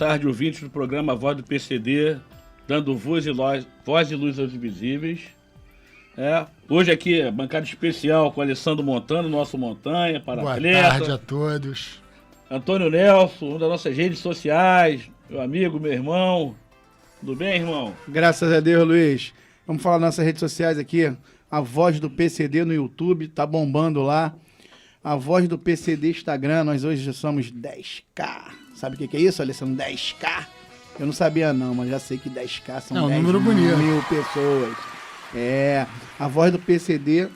tarde, ouvintes do programa Voz do PCD, dando voz e luz aos invisíveis. Hoje aqui, bancada especial com Alessandro Montano, nosso Montanha, para Boa atleta. Tarde a todos. Antônio Nelson, um das nossas redes sociais, meu amigo, meu irmão. Tudo bem, irmão? Graças a Deus, Luiz. Vamos falar nas nossas redes sociais aqui. A Voz do PCD no YouTube, tá bombando lá. A Voz do PCD Instagram, nós hoje já somos 10K. Sabe o que é isso, Alessandro? 10K? Eu não sabia não, mas já sei que 10K são 10 número bonito. mil pessoas. A Voz do PCD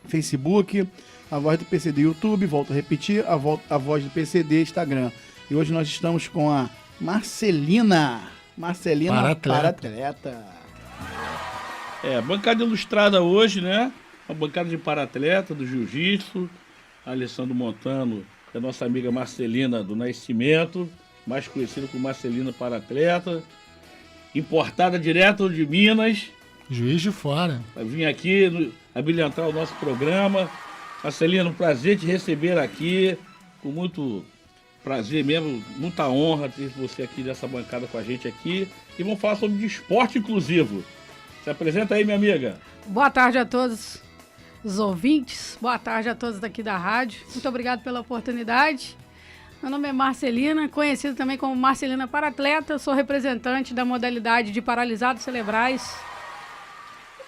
Facebook, a Voz do PCD YouTube, volto a repetir, a Voz do PCD Instagram. E hoje nós estamos com a Marcelina para atleta. Bancada ilustrada hoje, né? A bancada de para-atleta do jiu-jitsu. Alessandro Montano, é nossa amiga Marcelina do Nascimento, mais conhecida como Marcelina para-atleta. Importada direto de Minas. Juiz de Fora. Vai vir aqui abrilhantar o nosso programa. Marcelina, um prazer te receber aqui. Com muito prazer mesmo, muita honra ter você aqui nessa bancada com a gente aqui. E vamos falar sobre esporte inclusivo. Se apresenta aí, minha amiga. Boa tarde a todos os ouvintes. Boa tarde a todos daqui da rádio. Muito obrigado pela oportunidade. Meu nome é Marcelina, conhecida também como Marcelina para atleta. Sou representante da modalidade de paralisados cerebrais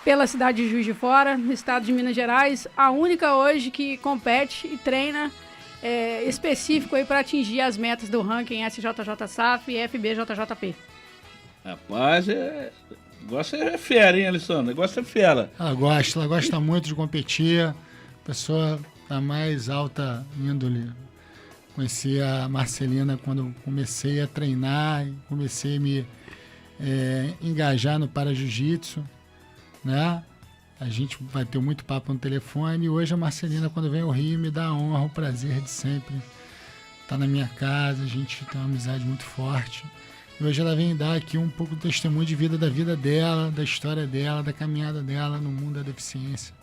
pela cidade de Juiz de Fora, no estado de Minas Gerais. A única hoje que compete e treina específico para atingir as metas do ranking SJJ-SAF e FBJJP. Rapaz, o negócio é fera, hein, Alessandro? O negócio é fera. Ela gosta muito de competir. Pessoa da mais alta índole. Conheci a Marcelina quando comecei a treinar, comecei a me engajar no para-jiu-jitsu, né? A gente bateu muito papo no telefone e hoje a Marcelina, quando vem ao Rio, me dá a honra, o prazer de sempre estar na minha casa. A gente tem uma amizade muito forte. E hoje ela vem dar aqui um pouco do testemunho de vida da vida dela, da história dela, da caminhada dela no mundo da deficiência.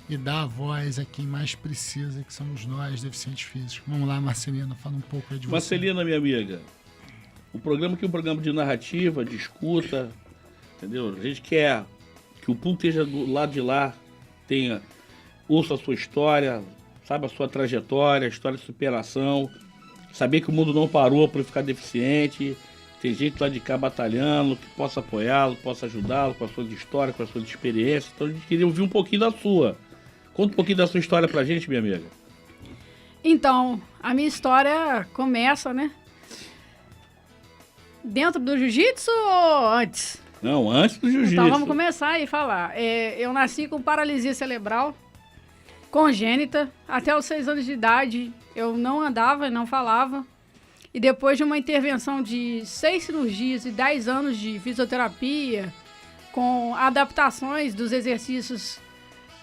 E dar a voz a quem mais precisa, que somos nós, deficientes físicos. Vamos lá, Marcelina, fala um pouco aí de você. Marcelina, minha amiga, o programa aqui é um programa de narrativa, de escuta, entendeu? A gente quer que o público esteja do lado de lá, ouça a sua história, saiba a sua trajetória, a história de superação, saber que o mundo não parou por ficar deficiente. Tem gente lá de cá batalhando, que possa apoiá-lo, possa ajudá-lo com as suas histórias, com as suas experiências. Então a gente queria ouvir um pouquinho da sua. Conta um pouquinho da sua história pra gente, minha amiga. Então, a minha história começa, né? Dentro do jiu-jitsu ou antes? Não, antes do jiu-jitsu. Então vamos começar aí a falar. Eu nasci com paralisia cerebral congênita. Até os 6 anos de idade eu não andava e não falava. E depois de uma intervenção de 6 cirurgias e 10 anos de fisioterapia, com adaptações dos exercícios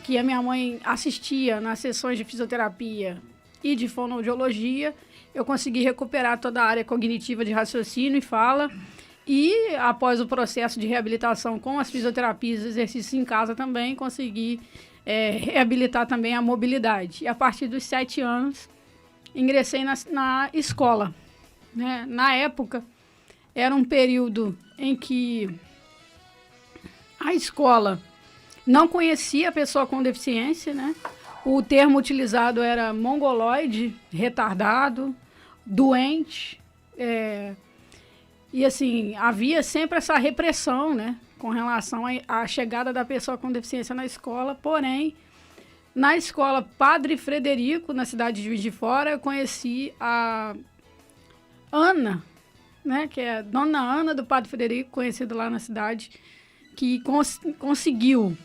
que a minha mãe assistia nas sessões de fisioterapia e de fonoaudiologia, eu consegui recuperar toda a área cognitiva de raciocínio e fala. E após o processo de reabilitação com as fisioterapias e exercícios em casa também, consegui reabilitar também a mobilidade. E a partir dos 7 anos, ingressei na escola. Né? Na época, era um período em que a escola não conhecia a pessoa com deficiência, né? O termo utilizado era mongoloide, retardado, doente, e assim, havia sempre essa repressão, né, com relação à chegada da pessoa com deficiência na escola. Porém, na escola Padre Frederico, na cidade de Juiz de Fora, eu conheci a Ana, né, que é a Dona Ana do Padre Frederico, conhecida lá na cidade, que conseguiu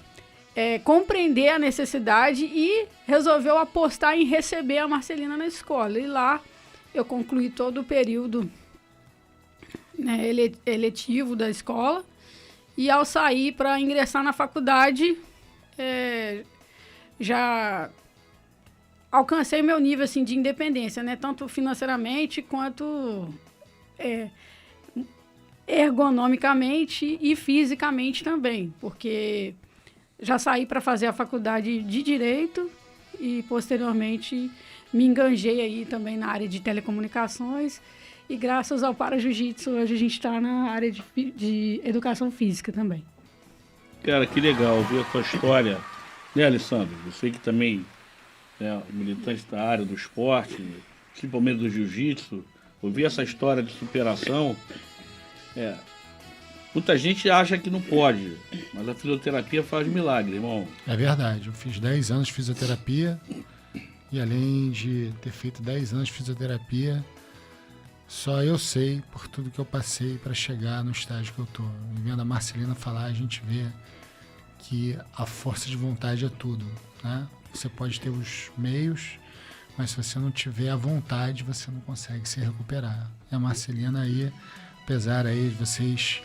compreender a necessidade e resolveu apostar em receber a Marcelina na escola. E lá eu concluí todo o período, né, eletivo da escola. E ao sair para ingressar na faculdade, já alcancei meu nível assim, de independência, né? Tanto financeiramente quanto ergonomicamente e fisicamente também, porque já saí para fazer a faculdade de Direito e posteriormente me enganjei aí também na área de telecomunicações E graças ao Para Jiu-Jitsu, hoje a gente está na área de educação física também. Cara, que legal ver a sua história, né, Alessandro? Você que também é militante da área do esporte, principalmente do jiu-jitsu, ouvir essa história de superação. Muita gente acha que não pode, mas a fisioterapia faz milagre, irmão. É verdade, eu fiz 10 anos de fisioterapia e além de ter feito 10 anos de fisioterapia, só eu sei por tudo que eu passei para chegar no estágio que eu tô. E vendo a Marcelina falar, a gente vê que a força de vontade é tudo, né? Você pode ter os meios, mas se você não tiver a vontade, você não consegue se recuperar. E a Marcelina aí, apesar aí de vocês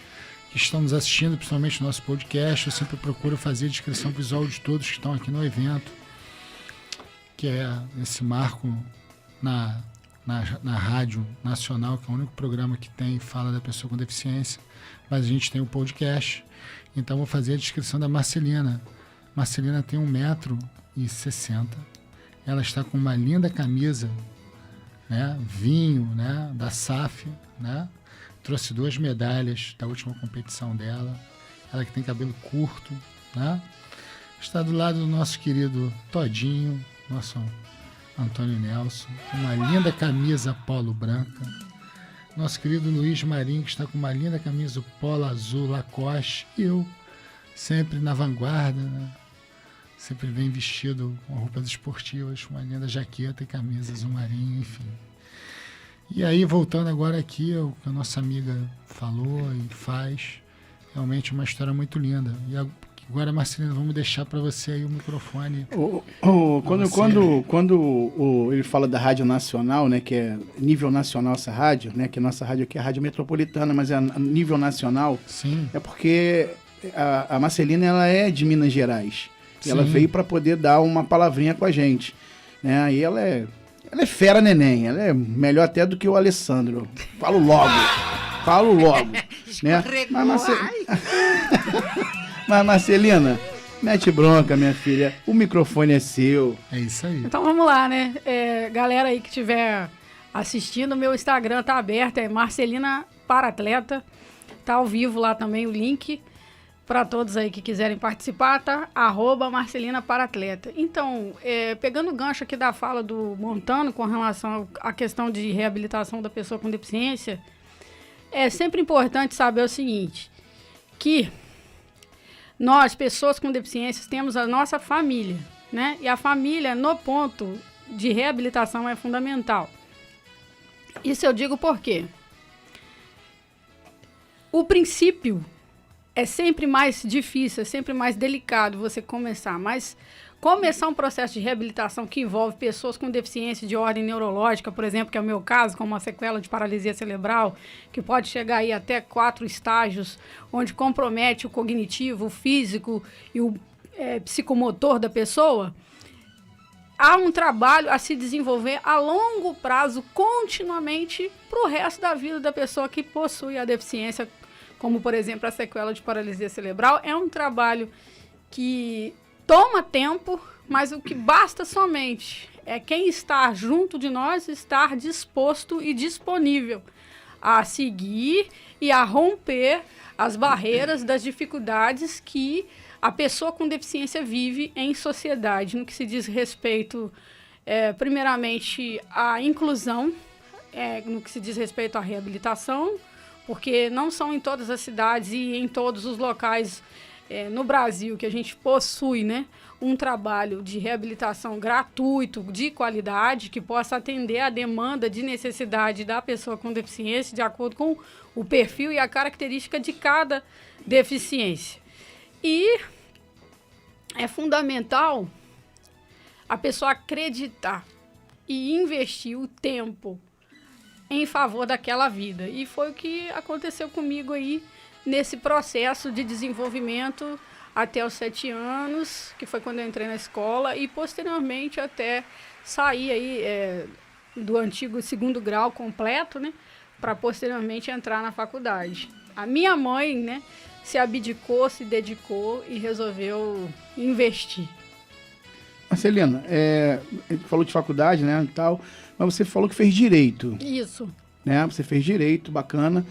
que estão nos assistindo, principalmente no nosso podcast, eu sempre procuro fazer a descrição visual de todos que estão aqui no evento, que é esse marco na Rádio Nacional, que é o único programa que tem e fala da pessoa com deficiência, mas a gente tem o podcast, então vou fazer a descrição da Marcelina. Marcelina tem 1,60 m, ela está com uma linda camisa, né, vinho, né, da SAF, né, trouxe 2 medalhas da última competição dela, ela que tem cabelo curto, né, está do lado do nosso querido Todinho, nosso Antônio Nelson, uma linda camisa polo branca. Nosso querido Luiz Marinho, que está com uma linda camisa polo azul Lacoste. E eu, sempre na vanguarda, né? Sempre vem vestido com roupas esportivas, com uma linda jaqueta e camisa azul marinho, enfim. E aí, voltando agora aqui ao que a nossa amiga falou e faz, realmente uma história muito linda. E agora, Marcelino, vamos deixar para você aí o microfone. Quando ele fala da Rádio Nacional, né, que é nível nacional essa rádio, né, que a nossa rádio aqui é a Rádio Metropolitana, mas é a nível nacional. Sim. É porque a Marcelina, ela é de Minas Gerais. E ela veio para poder dar uma palavrinha com a gente, né? Aí ela é fera neném, ela é melhor até do que o Alessandro. Falo logo, né? Mas Marcelina, mete bronca, minha filha. O microfone é seu. É isso aí. Então vamos lá, né? Galera aí que estiver assistindo, meu Instagram tá aberto, é Marcelina Paratleta. Tá ao vivo lá também o link para todos aí que quiserem participar, tá? @Marcelina Paratleta. Então, pegando o gancho aqui da fala do Montano com relação à questão de reabilitação da pessoa com deficiência, é sempre importante saber o seguinte, que nós, pessoas com deficiências, temos a nossa família, né? E a família, no ponto de reabilitação, é fundamental. Isso eu digo por quê? O princípio é sempre mais difícil, é sempre mais delicado você começar, mas começar um processo de reabilitação que envolve pessoas com deficiência de ordem neurológica, por exemplo, que é o meu caso, com uma sequela de paralisia cerebral, que pode chegar aí até 4 estágios, onde compromete o cognitivo, o físico e o psicomotor da pessoa, há um trabalho a se desenvolver a longo prazo, continuamente, para o resto da vida da pessoa que possui a deficiência, como, por exemplo, a sequela de paralisia cerebral. É um trabalho que toma tempo, mas o que basta somente é quem está junto de nós estar disposto e disponível a seguir e a romper as barreiras das dificuldades que a pessoa com deficiência vive em sociedade, no que se diz respeito, primeiramente, à inclusão, no que se diz respeito à reabilitação, porque não são em todas as cidades e em todos os locais no Brasil que a gente possui, né, um trabalho de reabilitação gratuito, de qualidade, que possa atender a demanda de necessidade da pessoa com deficiência, de acordo com o perfil e a característica de cada deficiência. E é fundamental a pessoa acreditar e investir o tempo em favor daquela vida. E foi o que aconteceu comigo aí nesse processo de desenvolvimento até os 7 anos, que foi quando eu entrei na escola, e posteriormente até sair aí do antigo 2º grau completo, né, para posteriormente entrar na faculdade. A minha mãe, né, se abdicou, se dedicou e resolveu investir. Marcelina, a gente falou de faculdade, né, e tal, mas você falou que fez direito. Isso. né? Você fez direito, bacana.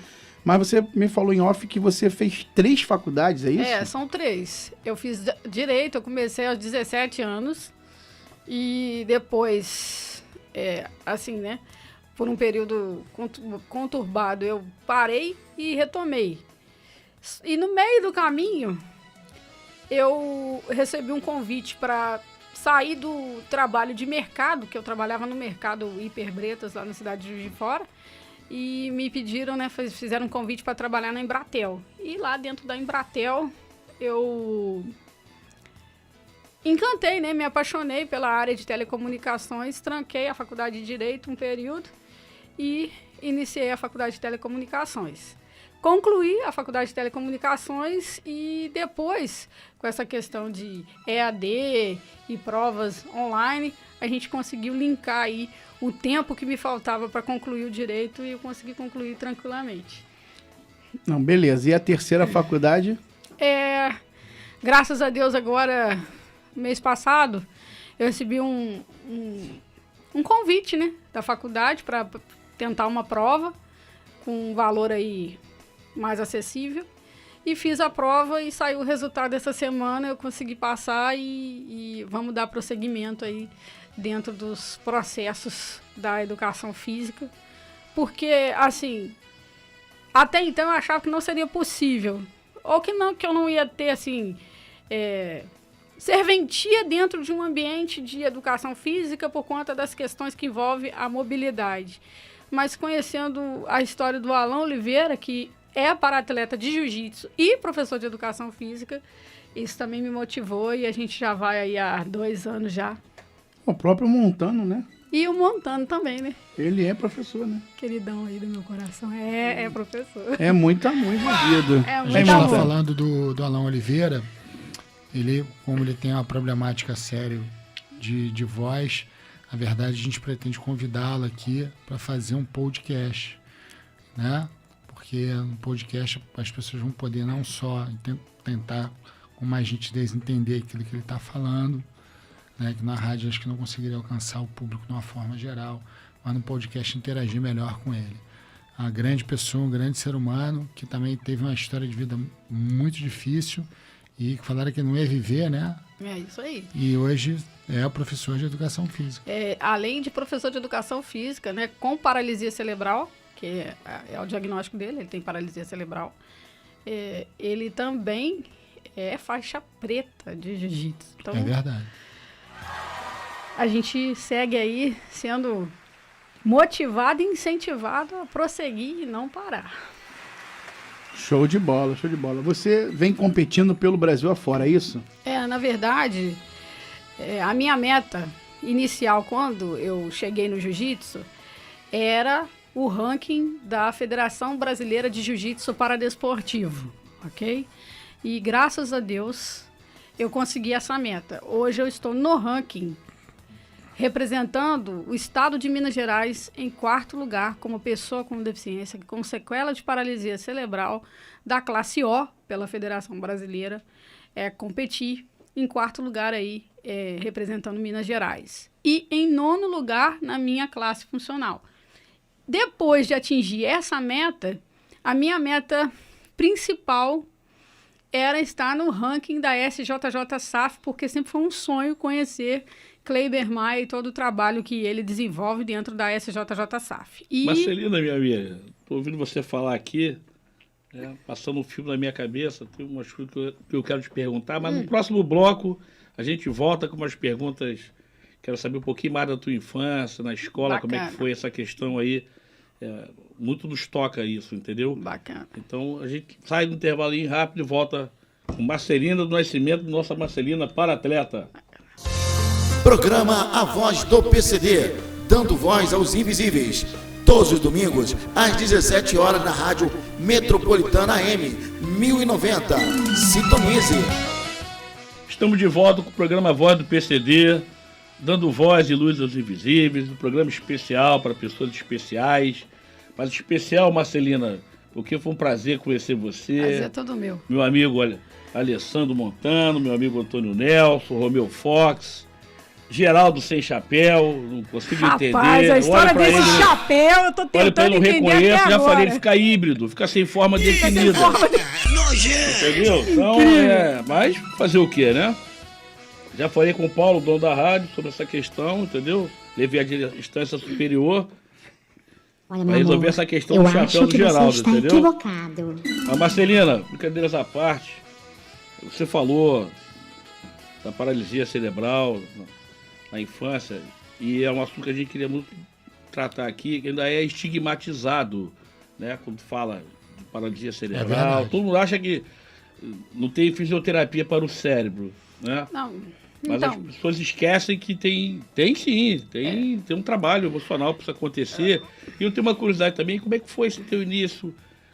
Mas você me falou em off que você fez 3 faculdades, é isso? É, são 3. Eu fiz direito, eu comecei aos 17 anos e depois, assim, né, por um período conturbado, eu parei e retomei. E no meio do caminho, eu recebi um convite para sair do trabalho de mercado, que eu trabalhava no mercado Hiperbretas, lá na cidade de Juiz de Fora, e me pediram, né, fizeram um convite para trabalhar na Embratel. E lá dentro da Embratel, eu encantei, né, me apaixonei pela área de telecomunicações, tranquei a faculdade de Direito um período e iniciei a faculdade de Telecomunicações. Concluí a faculdade de Telecomunicações e depois, com essa questão de EAD e provas online, a gente conseguiu linkar aí o tempo que me faltava para concluir o direito e eu consegui concluir tranquilamente. Não, beleza. E a terceira faculdade? Graças a Deus, agora, mês passado, eu recebi um convite, né, da faculdade para tentar uma prova com um valor aí mais acessível. E fiz a prova e saiu o resultado essa semana, eu consegui passar e vamos dar prosseguimento aí dentro dos processos da educação física. Porque, assim, até então eu achava que não seria possível. Ou que eu não ia ter, assim, serventia dentro de um ambiente de educação física por conta das questões que envolvem a mobilidade. Mas conhecendo a história do Alan Oliveira, que é para-atleta de jiu-jitsu e professor de educação física, isso também me motivou e a gente já vai aí há 2 anos já. O próprio Montano, né? E o Montano também, né? Ele é professor, né? Queridão aí do meu coração, é professor. É muito amor envolvido. É A muito gente está amor. falando do Alan Oliveira, como ele tem uma problemática séria de voz, na verdade a gente pretende convidá-lo aqui para fazer um podcast, né? Porque no podcast as pessoas vão poder não só tentar com mais gentileza entender aquilo que ele está falando, né? Que na rádio acho que não conseguiria alcançar o público de uma forma geral, mas no podcast interagir melhor com ele. Uma grande pessoa, um grande ser humano, que também teve uma história de vida muito difícil e que falaram que não ia viver, né? É isso aí. E hoje é professor de educação física. Além de professor de educação física, né, com paralisia cerebral, que é o diagnóstico dele, ele tem paralisia cerebral, ele também é faixa preta de jiu-jitsu. Então, É verdade. a gente segue aí sendo motivado e incentivado a prosseguir e não parar. Show de bola, show de bola. Você vem competindo pelo Brasil afora, é isso? Na verdade, a minha meta inicial quando eu cheguei no jiu-jitsu era o ranking da Federação Brasileira de Jiu-Jitsu Paradesportivo, ok? E graças a Deus eu consegui essa meta. Hoje eu estou no ranking representando o estado de Minas Gerais em 4º lugar como pessoa com deficiência, com sequela de paralisia cerebral da classe O pela Federação Brasileira, competir em 4º lugar aí, representando Minas Gerais. E em 9º lugar na minha classe funcional. Depois de atingir essa meta, a minha meta principal era estar no ranking da SJJ-SAF, porque sempre foi um sonho conhecer Kleiber Maia e todo o trabalho que ele desenvolve dentro da SJJ-SAF. Marcelina, minha amiga, estou ouvindo você falar aqui, né, passando um filme na minha cabeça, tem umas coisas que eu quero te perguntar, mas no próximo bloco a gente volta com umas perguntas. Quero saber um pouquinho mais da tua infância, na escola, Bacana. como é que foi essa questão aí. Muito nos toca isso, entendeu? Bacana. Então a gente sai do intervalinho rápido e volta com Marcelina do Nascimento, nossa Marcelina para-atleta. Programa A Voz do PCD, dando voz aos invisíveis. Todos os domingos, às 17 horas, na Rádio Metropolitana AM 1090. Sintonize. Estamos de volta com o programa A Voz do PCD, dando voz e luz aos invisíveis, um programa especial para pessoas especiais. Mas especial, Marcelina, porque foi um prazer conhecer você. Mas é todo meu. Meu amigo, olha, Alessandro Montano, meu amigo Antônio Nelson, Romeu Fox. Geraldo sem chapéu, não consigo entender. Rapaz, a história pra desse ele, chapéu, eu tô olha pra ele, tentando não entender reconheço, até já agora. falei, ele fica híbrido, fica sem forma definida. Entendeu? Então, mas fazer o quê, né? Já falei com o Paulo, dono da rádio, sobre essa questão, entendeu? Levei a instância superior Olha, pra meu resolver amor, essa questão eu do acho chapéu do que Geraldo, você está entendeu? equivocado. Mas Marcelina, brincadeiras à parte, você falou da paralisia cerebral na infância, e é um assunto que a gente queria muito tratar aqui, que ainda é estigmatizado, né? Quando fala de paralisia cerebral, verdade. todo mundo acha que não tem fisioterapia para o cérebro, né? Não, Mas então, as pessoas esquecem que tem sim, tem um trabalho emocional para isso acontecer. E eu tenho uma curiosidade também, como é que foi esse teu início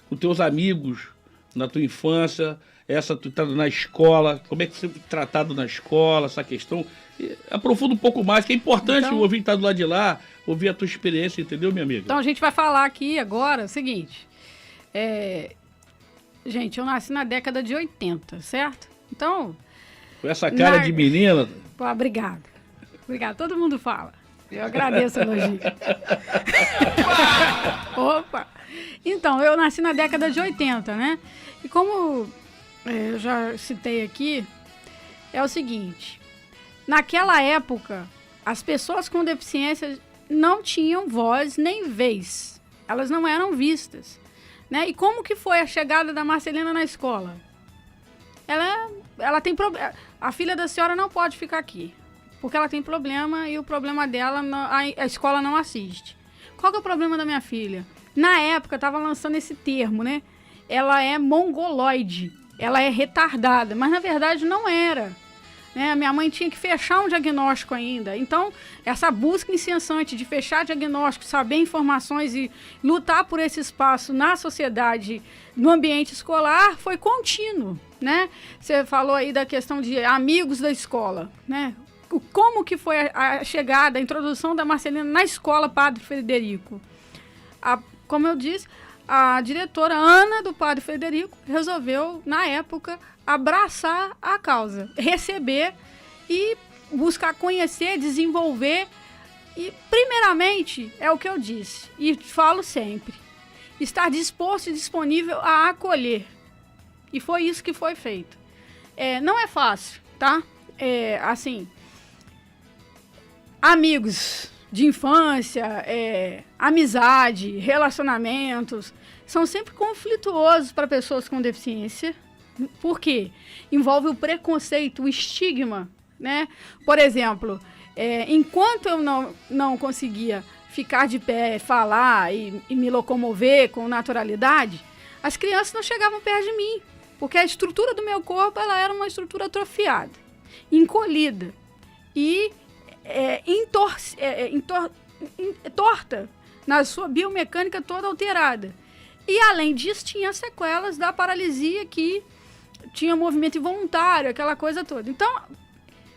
com teus amigos na tua infância, essa tu tá na escola, como é que você foi tratado na escola, essa questão? E aprofunda um pouco mais, que é importante Então- o ouvinte estar do lado de lá, ouvir a tua experiência, entendeu, minha amiga? então a gente vai falar aqui agora o seguinte. Gente, eu nasci na década de 80, certo? Então, Com essa cara na- de menina, pô, obrigado. Obrigado, todo mundo fala. Eu agradeço o elogio. Opa! Então, eu nasci na década de 80, né? E como eu já citei aqui, é o seguinte. Naquela época, as pessoas com deficiência não tinham voz nem vez. Elas não eram vistas. Né? E como que foi a chegada da Marcelina na escola? Ela tem problema. A filha da senhora não pode ficar aqui. Porque ela tem problema e o problema dela a escola não assiste. Qual que é o problema da minha filha? Na época, estava lançando esse termo, né? Ela é mongoloide. Ela é retardada. Mas, na verdade, não era. Né? A minha mãe tinha que fechar um diagnóstico ainda. Então, essa busca incessante de fechar diagnóstico, saber informações e lutar por esse espaço na sociedade, no ambiente escolar, foi contínuo. Né? Você falou aí da questão de amigos da escola. Né? Como que foi a chegada, a introdução da Marcelina na escola Padre Frederico? Como eu disse, a diretora Ana do Padre Frederico resolveu, na época, abraçar a causa, receber e buscar conhecer, desenvolver. E, primeiramente, é o que eu disse e falo sempre, estar disposto e disponível a acolher. E foi isso que foi feito. Não é fácil, tá? Assim, amigos de infância, amizade, relacionamentos, são sempre conflituosos para pessoas com deficiência. Por quê? Envolve o preconceito, o estigma, né? Por exemplo, enquanto eu não conseguia ficar de pé, falar e me locomover com naturalidade, as crianças não chegavam perto de mim, porque a estrutura do meu corpo ela era uma estrutura atrofiada, encolhida e torta, na sua biomecânica toda alterada. E, além disso, tinha sequelas da paralisia que tinha movimento involuntário, aquela coisa toda. Então,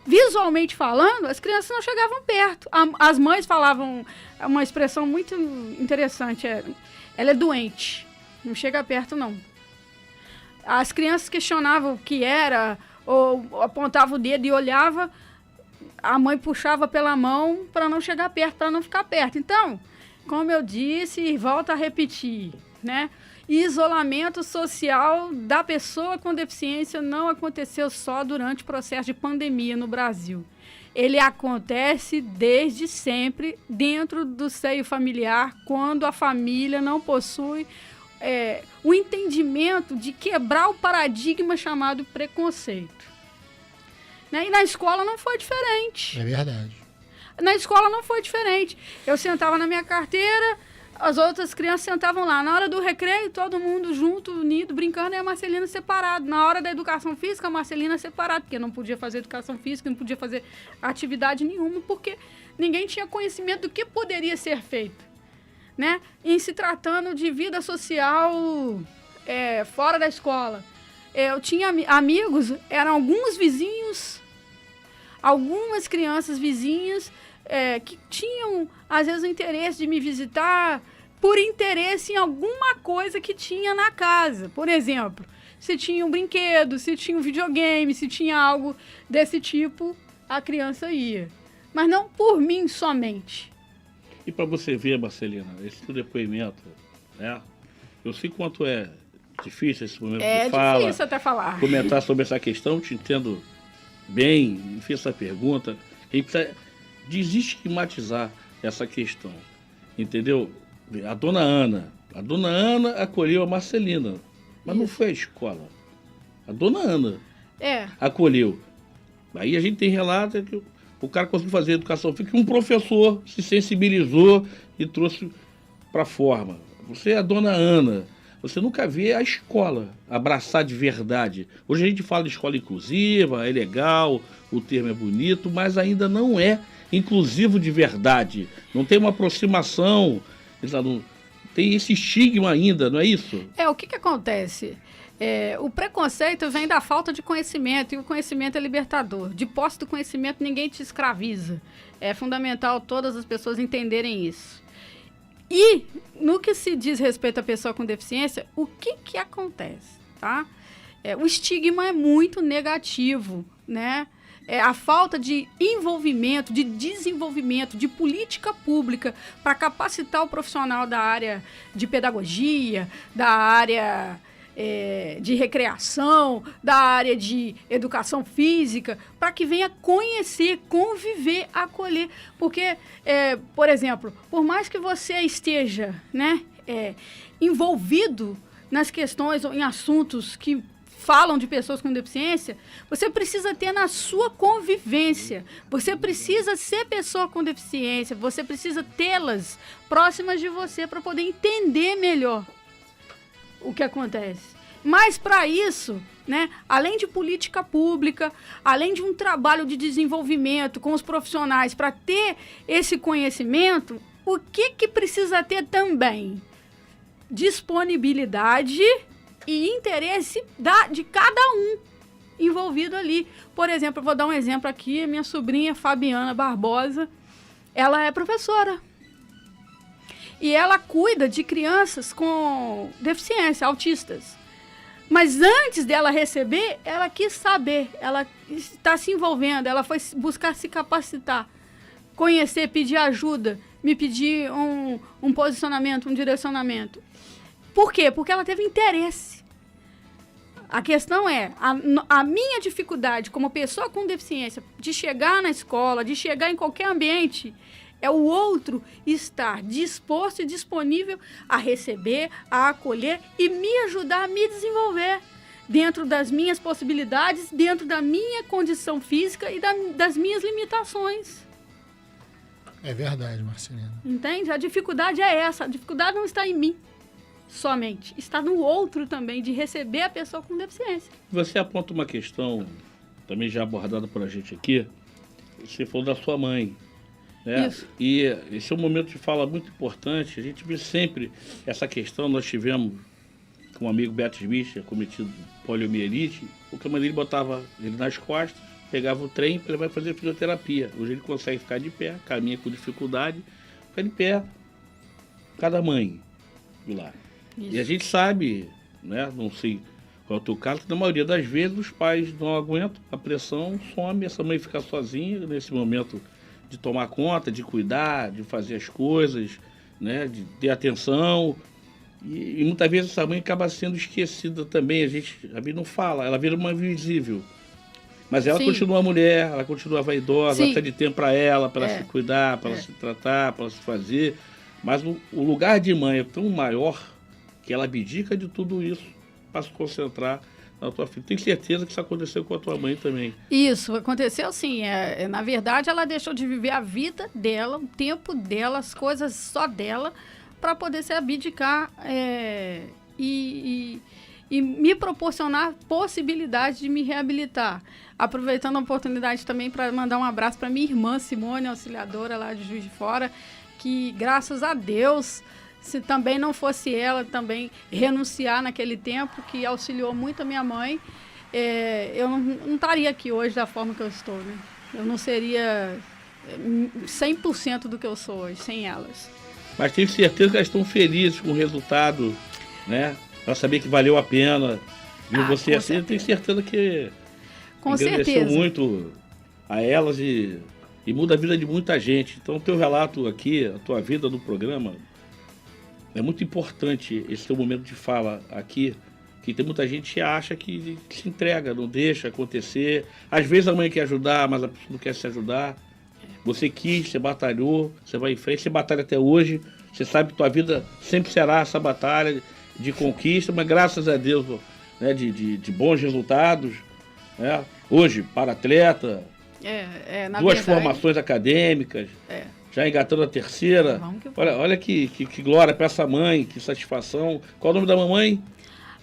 visualmente falando, as crianças não chegavam perto. As mães falavam uma expressão muito interessante, ela é doente, não chega perto não. As crianças questionavam o que era, ou apontavam o dedo e olhava, a mãe puxava pela mão para não chegar perto, para não ficar perto. Então, como eu disse e volto a repetir, né? Isolamento social da pessoa com deficiência não aconteceu só durante o processo de pandemia no Brasil. Ele acontece desde sempre dentro do seio familiar, quando a família não possui o entendimento de quebrar o paradigma chamado preconceito. Né? E na escola não foi diferente. É verdade. Na escola não foi diferente. Eu sentava na minha carteira, as outras crianças sentavam lá. Na hora do recreio, todo mundo junto, unido, brincando, e a Marcelina separado. Na hora da educação física, a Marcelina separada, porque não podia fazer educação física, não podia fazer atividade nenhuma, porque ninguém tinha conhecimento do que poderia ser feito. Né? Em se tratando de vida social fora da escola. Eu tinha amigos, eram alguns vizinhos, algumas crianças vizinhas que tinham, às vezes, o interesse de me visitar por interesse em alguma coisa que tinha na casa. Por exemplo, se tinha um brinquedo, se tinha um videogame, se tinha algo desse tipo, a criança ia. mas não por mim somente. E para você ver, Marcelina, esse teu depoimento, né? Eu sei quanto é difícil esse momento de fala. É difícil até falar. Comentar sobre essa questão, te entendo bem, fiz essa pergunta. A gente precisa desestigmatizar essa questão, entendeu? A dona Ana acolheu a Marcelina, mas não foi a escola. A dona Ana acolheu. Aí a gente tem relato que o cara conseguiu fazer educação física, que um professor se sensibilizou e trouxe para a forma. Você é a dona Ana. Você nunca vê a escola abraçar de verdade. Hoje a gente fala de escola inclusiva, é legal, o termo é bonito, mas ainda não é inclusivo de verdade. Não tem uma aproximação, tem esse estigma ainda, não é isso? O que acontece? O preconceito vem da falta de conhecimento, e o conhecimento é libertador. De posse do conhecimento, ninguém te escraviza. É fundamental todas as pessoas entenderem isso. E, no que se diz respeito à pessoa com deficiência, o que acontece, tá? O estigma é muito negativo, né? A falta de envolvimento, de desenvolvimento, de política pública para capacitar o profissional da área de pedagogia, da área de recreação, da área de educação física, para que venha conhecer, conviver, acolher. Porque, por exemplo, por mais que você esteja, né, envolvido nas questões ou em assuntos que falam de pessoas com deficiência, você precisa ter na sua convivência, você precisa ser pessoa com deficiência, você precisa tê-las próximas de você para poder entender melhor o que acontece. Mas para isso, né, além de política pública, além de um trabalho de desenvolvimento com os profissionais para ter esse conhecimento, o que precisa ter também? Disponibilidade e interesse de cada um envolvido ali. Por exemplo, eu vou dar um exemplo aqui, minha sobrinha Fabiana Barbosa, ela é professora. E ela cuida de crianças com deficiência, autistas. Mas antes dela receber, ela quis saber, ela está se envolvendo, ela foi buscar se capacitar, conhecer, pedir ajuda, me pedir um posicionamento, um direcionamento. Por quê? Porque ela teve interesse. A questão é, a minha dificuldade como pessoa com deficiência de chegar na escola, de chegar em qualquer ambiente, é o outro estar disposto e disponível a receber, a acolher e me ajudar a me desenvolver dentro das minhas possibilidades, dentro da minha condição física e das minhas limitações. É verdade, Marcelina. Entende? A dificuldade é essa. A dificuldade não está em mim somente. Está no outro também, de receber a pessoa com deficiência. Você aponta uma questão, também já abordada por a gente aqui. Você falou da sua mãe. Isso. E esse é um momento de fala muito importante. A gente vê sempre essa questão. Nós tivemos com um amigo Beto Smith, cometido poliomielite. O que a mãe dele botava ele nas costas, pegava o trem para ele vai fazer fisioterapia. Hoje ele consegue ficar de pé, caminha com dificuldade, fica de pé. Cada mãe do lar. Isso. E a gente sabe, né? Não sei qual é o teu caso, que na maioria das vezes os pais não aguentam, a pressão some, essa mãe fica sozinha nesse momento de tomar conta, de cuidar, de fazer as coisas, né, de ter atenção. E muitas vezes essa mãe acaba sendo esquecida também. A gente não fala, ela vira uma invisível. Mas ela continua mulher, ela continua vaidosa, ela precisa de tempo para ela se cuidar, para ela se tratar, para ela se fazer. Mas o lugar de mãe é tão maior que ela abdica de tudo isso para se concentrar na tua filha. Tenho certeza que isso aconteceu com a tua mãe também. Isso, aconteceu sim. Na verdade, ela deixou de viver a vida dela, o tempo dela, as coisas só dela, para poder se abdicar e me proporcionar possibilidade de me reabilitar. Aproveitando a oportunidade também para mandar um abraço para minha irmã Simone, auxiliadora lá de Juiz de Fora, que graças a Deus, se também não fosse ela também renunciar naquele tempo, que auxiliou muito a minha mãe, eu não estaria aqui hoje da forma que eu estou, né? Eu não seria 100% do que eu sou hoje, sem elas. Mas tenho certeza que elas estão felizes com o resultado, né? Para saber que valeu a pena. Viu você assim, eu tenho certeza que com agradeceu certeza muito a elas e e muda a vida de muita gente. Então, o teu relato aqui, a tua vida no programa, é muito importante esse teu momento de fala aqui, que tem muita gente que acha que se entrega, não deixa acontecer. Às vezes a mãe quer ajudar, mas a pessoa não quer se ajudar. Você quis, você batalhou, você vai em frente, você batalha até hoje. Você sabe que tua vida sempre será essa batalha de conquista, mas graças a Deus, né, de bons resultados. Né? Hoje, para atleta, na duas verdade, formações acadêmicas, já engatando a terceira. Olha que glória para essa mãe, que satisfação. Qual o nome da mamãe?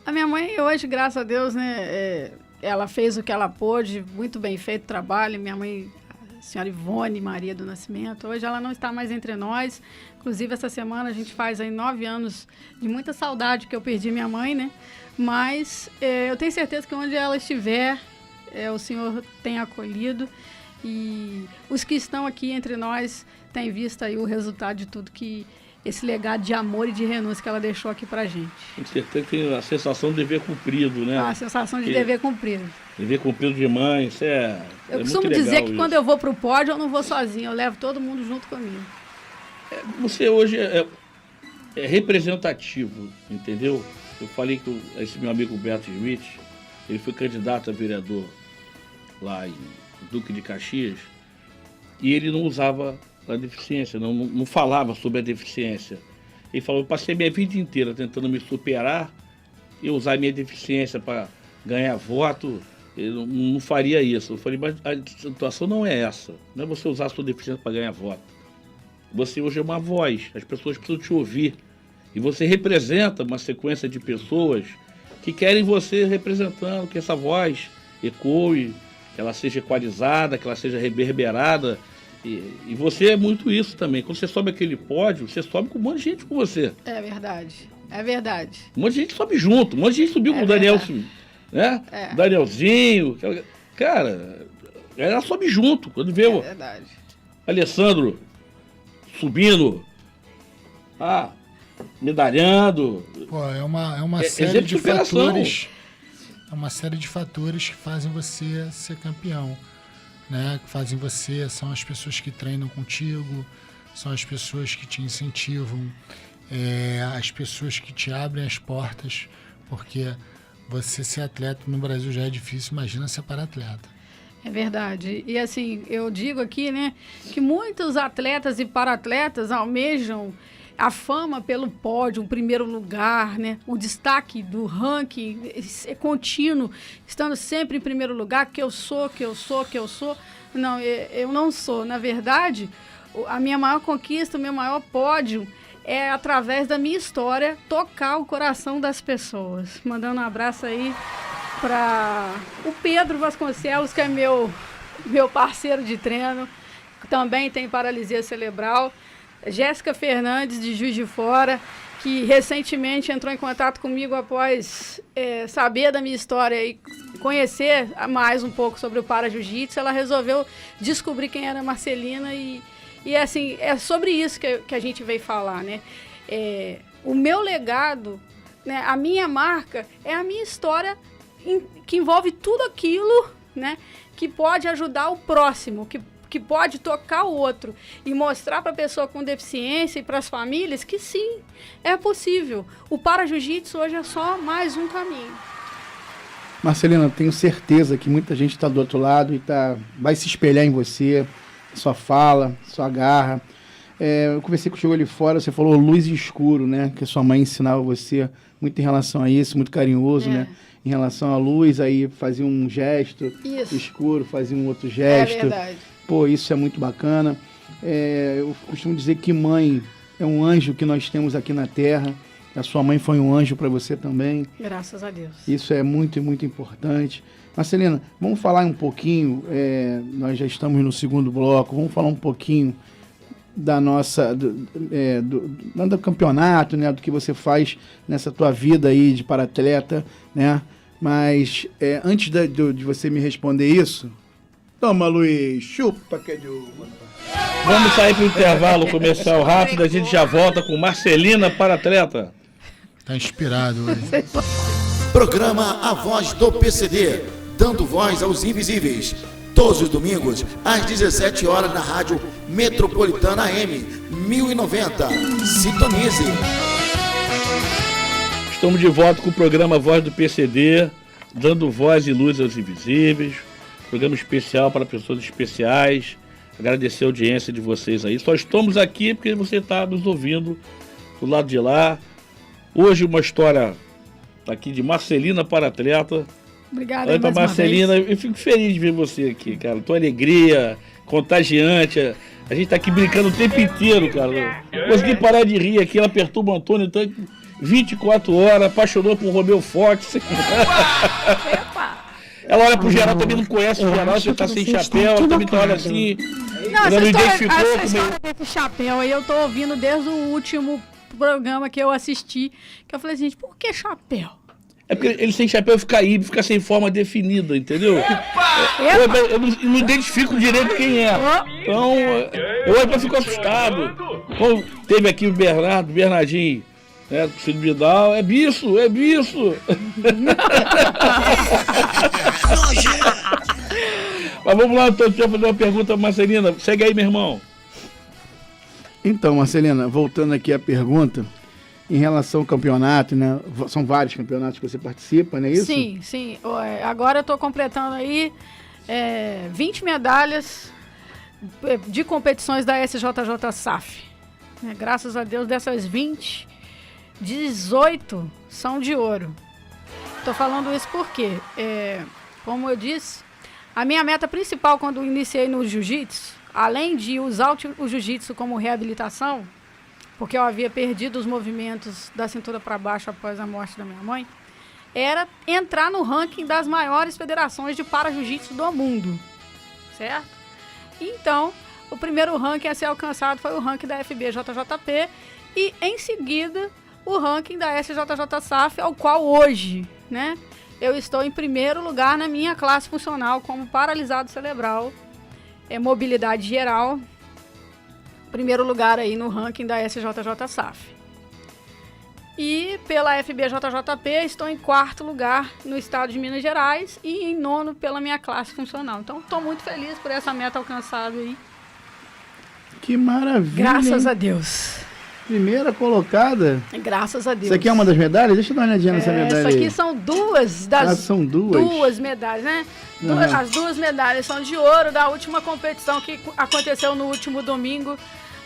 A minha mãe hoje, graças a Deus, né, ela fez o que ela pôde, muito bem feito o trabalho. Minha mãe, a senhora Ivone Maria do Nascimento, hoje ela não está mais entre nós. Inclusive, essa semana a gente faz aí 9 anos de muita saudade que eu perdi minha mãe, né? Mas eu tenho certeza que onde ela estiver, o Senhor tem acolhido. E os que estão aqui entre nós têm visto aí o resultado de tudo que esse legado de amor e de renúncia que ela deixou aqui pra gente. Com certeza tem a sensação de dever cumprido, né? A sensação de dever cumprido. Dever cumprido de mãe, isso eu costumo dizer que quando eu vou pro pódio, eu não vou sozinho, eu levo todo mundo junto comigo. Você hoje é representativo, entendeu? Eu falei que esse meu amigo Beto Smith, ele foi candidato a vereador lá em Duque de Caxias, e ele não usava a deficiência, não falava sobre a deficiência. Ele falou: eu passei minha vida inteira tentando me superar e usar minha deficiência para ganhar voto, eu não faria isso. Eu falei: mas a situação não é essa, não é você usar a sua deficiência para ganhar voto. Você hoje é uma voz, as pessoas precisam te ouvir. E você representa uma sequência de pessoas que querem você representando, que essa voz ecoe, que ela seja equalizada, que ela seja reverberada. E você é muito isso também. Quando você sobe aquele pódio, você sobe com um monte de gente com você. É verdade, é verdade. Um monte de gente sobe junto, um monte de gente subiu com o Daniel, né? Danielzinho. Cara, ela sobe junto. Quando vê o Alessandro subindo, medalhando. Pô, é uma série de fatores. É uma série de fatores que fazem você ser campeão. Né, que fazem você, são as pessoas que treinam contigo, são as pessoas que te incentivam, as pessoas que te abrem as portas, porque você ser atleta no Brasil já é difícil, imagina ser para-atleta. É verdade. E assim, eu digo aqui, né, que muitos atletas e para-atletas almejam a fama pelo pódio, o primeiro lugar, né? O destaque do ranking é contínuo, estando sempre em primeiro lugar, que eu sou. Não, eu não sou. Na verdade, a minha maior conquista, o meu maior pódio é através da minha história tocar o coração das pessoas. Mandando um abraço aí para o Pedro Vasconcelos, que é meu parceiro de treino, que também tem paralisia cerebral. Jéssica Fernandes, de Juiz de Fora, que recentemente entrou em contato comigo após saber da minha história e conhecer mais um pouco sobre o para-jiu-jitsu. Ela resolveu descobrir quem era a Marcelina e assim, é sobre isso que a gente veio falar, né? O meu legado, né, a minha marca, é a minha história que envolve tudo aquilo, né, que pode ajudar o próximo, que pode tocar o outro e mostrar para a pessoa com deficiência e para as famílias que sim, é possível. O para-jiu-jitsu hoje é só mais um caminho. Marcelina, tenho certeza que muita gente está do outro lado e vai se espelhar em você, sua fala, sua garra. Eu conversei com o Chegou ali fora, você falou luz e escuro, né? Que a sua mãe ensinava você muito em relação a isso, muito carinhoso, né? Em relação à luz, aí fazia um gesto, escuro fazia um outro gesto. É verdade. Pô, isso é muito bacana. Eu costumo dizer que mãe é um anjo que nós temos aqui na Terra. A sua mãe foi um anjo para você também. Graças a Deus. Isso é muito, muito importante. Marcelina, vamos falar um pouquinho, nós já estamos no segundo bloco, vamos falar um pouquinho da nossa, do campeonato, né, do que você faz nessa tua vida aí de para-atleta, né? Mas antes de você me responder isso, toma, Luiz, chupa que é de uva. Vamos sair para o intervalo comercial rápido, a gente já volta com Marcelina para-atleta. Tá inspirado hoje. Programa A Voz do PCD, dando voz aos invisíveis. Todos os domingos, às 17 horas, na Rádio Metropolitana AM 1090. Sintonize. Estamos de volta com o programa Voz do PCD, dando voz e luz aos invisíveis. Programa especial para pessoas especiais. Agradecer a audiência de vocês aí. Só estamos aqui porque você está nos ouvindo do lado de lá. Hoje uma história aqui de Marcelina para atleta. Obrigada, Oi, pra mais uma Marcelina, vez. eu fico feliz de ver você aqui, cara. Tua alegria, contagiante. A gente tá aqui brincando o tempo inteiro, cara. Não consegui parar de rir aqui, ela perturba o Antônio tanto 24 horas, apaixonou por Romeu Fox. Ela olha pro Geraldo, também não conhece o Geraldo, você tá sem chapéu, ela também tá olha assim. Não, Ela não identificou essa como história desse chapéu aí eu tô ouvindo desde o último programa que eu assisti, que eu falei, gente, por que chapéu? É porque ele sem chapéu fica híbrido, fica sem forma definida, entendeu? Eu não identifico direito quem é. Então, eu olho pra ficar assustado. Então, teve aqui o Bernardinho, né? O filho Vidal, é bicho. Mas vamos lá, Antônio, deixa eu fazer uma pergunta, Marcelina. Segue aí, meu irmão. Então, Marcelina, voltando aqui à pergunta, em relação ao campeonato, né? São vários campeonatos que você participa, não é isso? Sim. Agora eu tô completando aí 20 medalhas de competições da SJJ SAF. Graças a Deus, dessas 20, 18 são de ouro. Tô falando isso porque, como eu disse, a minha meta principal quando iniciei no jiu-jitsu, além de usar o jiu-jitsu como reabilitação, porque eu havia perdido os movimentos da cintura para baixo após a morte da minha mãe, era entrar no ranking das maiores federações de para-jiu-jitsu do mundo, certo? Então, o primeiro ranking a ser alcançado foi o ranking da FBJJP e, em seguida, o ranking da SJJ SAF, ao qual hoje, né, eu estou em primeiro lugar na minha classe funcional como paralisado cerebral, mobilidade geral, primeiro lugar aí no ranking da SJJ SAF. E pela FBJJP estou em quarto lugar no estado de Minas Gerais e em nono pela minha classe funcional. Então estou muito feliz por essa meta alcançada aí. Que maravilha! Graças hein? a Deus. Primeira colocada. Graças a Deus. Isso aqui é uma das medalhas? Deixa eu dar uma olhadinha nessa medalha Essa aí. aqui são duas das são duas? duas medalhas, né? Uhum. As duas medalhas são de ouro da última competição que aconteceu no último domingo